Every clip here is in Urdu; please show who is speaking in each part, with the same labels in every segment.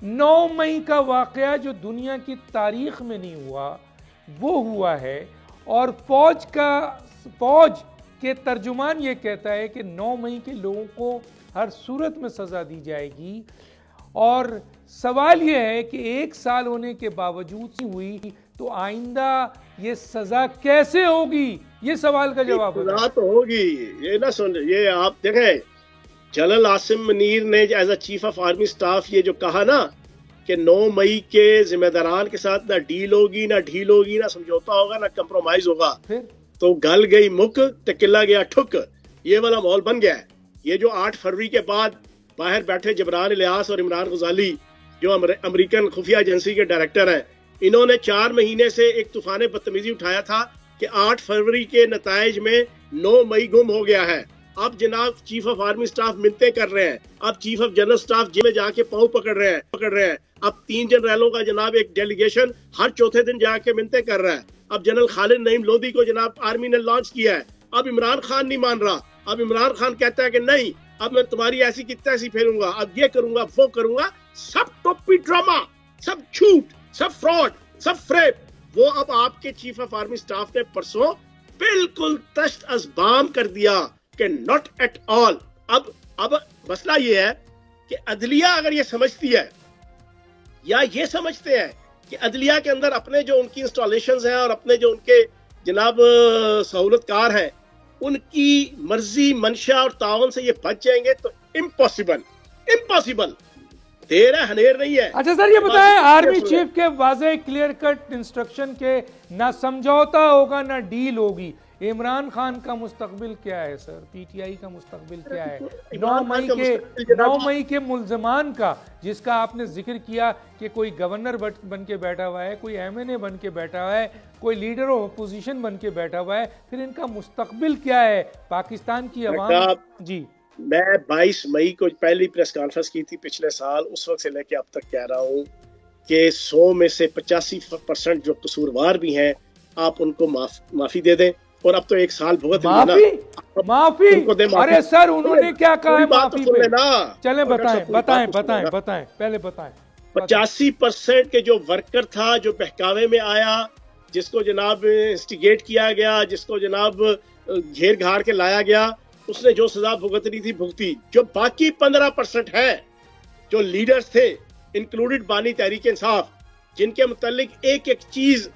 Speaker 1: 9 مئی کا واقعہ جو دنیا کی تاریخ میں نہیں ہوا وہ ہوا ہے، اور فوج کے ترجمان یہ کہتا ہے کہ 9 مئی کے لوگوں کو ہر صورت میں سزا دی جائے گی، اور سوال یہ ہے کہ 1 سال ہونے کے باوجود ہوئی تو آئندہ یہ سزا کیسے ہوگی؟ یہ سوال کا جواب
Speaker 2: سزا تو ہوگی، یہ نہ سن، یہ آپ دیکھیں جنرل عاصم منیر نے as a chief of army staff یہ جو کہا نا کہ 9 مئی کے ذمہ داران کے ساتھ نہ ڈیل ہوگی، نہ ڈھیل ہوگی، نہ سمجھوتا ہوگا، نہ کمپرومائز ہوگا، تو گل گئی مک ٹکلا گیا ٹھک، یہ والا ماحول بن گیا ہے۔ یہ جو 8 فروری کے بعد باہر بیٹھے جبران الیاس اور عمران غزالی جو امریکن خفیہ ایجنسی کے ڈائریکٹر ہیں، انہوں نے 4 مہینے سے ایک طوفان بدتمیزی اٹھایا تھا کہ 8 فروری کے نتائج میں 9 مئی گم ہو گیا ہے۔ اب جناب چیف آف آرمی سٹاف منتیں کر رہے ہیں، اب چیف آف جنرل سٹاف جی میں جا کے پاؤں پکڑ رہے ہیں، اب 3 جنرلوں کا جناب ایک ڈیلیگیشن ہر چوتھے دن جا کے منتیں کر رہا ہے۔ اب جنرل خالد نعیم لودھی کو جناب آرمی نے لانچ کیا ہے، اب عمران خان نہیں مان رہا، اب عمران خان کہتا ہے کہ نہیں، اب میں تمہاری ایسی کی تیسی پھیروں گا، اب یہ کروں گا وہ کروں گا، سب ٹوپی ڈرامہ، سب جھوٹ، سب فراڈ، سب فریب۔ وہ اب آپ کے چیف آف آرمی سٹاف نے پرسوں بالکل تشت ازبام کر دیا کہ ناٹ ایٹ آل۔ اب مسئلہ یہ ہے کہ عدلیہ اگر یہ سمجھتی ہے یا یہ سمجھتے ہیں کہ عدلیہ کے اندر اپنے جو ان کی انسٹالیشنز ہیں اور اپنے جو ان کے جناب سہولت کار ہیں ان کی مرضی منشا اور تعاون سے یہ بچ جائیں گے تو امپاسبل، دیر ہے ہنیر نہیں ہے۔
Speaker 1: اچھا سر، یہ بتائیں آرمی چیف کے واضح کلیئر کٹ انسٹرکشن کے نہ سمجھوتا ہوگا نہ ڈیل ہوگی، عمران خان کا مستقبل کیا ہے سر؟ پی ٹی آئی کا مستقبل کیا ہے؟ 9 مئی کے ملزمان کا، جس کا آپ نے ذکر کیا کہ کوئی گورنر بن کے بیٹھا ہوا ہے، کوئی ایم این اے بن کے بیٹھا ہوا ہے، کوئی لیڈر آف اپوزیشن بن کے بیٹھا ہوا ہے، پھر ان کا مستقبل کیا ہے؟ پاکستان کی عوام جی
Speaker 2: میں 22 مئی کو پہلی پریس کانفرنس کی تھی پچھلے سال، اس وقت سے لے کے اب تک کہہ رہا ہوں کہ 100 میں سے 85% جو قصوروار بھی ہیں آپ ان کو معافی دے دیں، اور اب تو 1 سال بھگت
Speaker 1: معافی۔ ارے سر انہوں نے کیا کہا ہے معافی پہ؟ چلیں بتائیں پہلے بتائیں۔
Speaker 2: 85% کے جو ورکر تھا جو بہکاوے میں آیا، جس کو جناب انسٹیگیٹ کیا گیا، جس کو جناب گھیر گھاڑ کے لایا گیا، اس نے جو سزا بھگتنی تھی بھگتی۔ جو باقی 15% ہے جو لیڈرز تھے انکلوڈڈ بانی تحریک انصاف، جن کے متعلق ایک چیز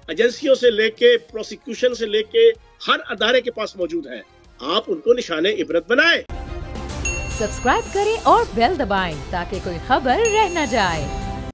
Speaker 2: ایجنسیوں سے لے کے پروسیکیوشن سے لے کے ہر ادارے کے پاس موجود ہے، آپ ان کو نشان عبرت بنائیں۔
Speaker 3: سبسکرائب کریں اور بیل دبائیں تاکہ کوئی خبر رہ نہ جائے۔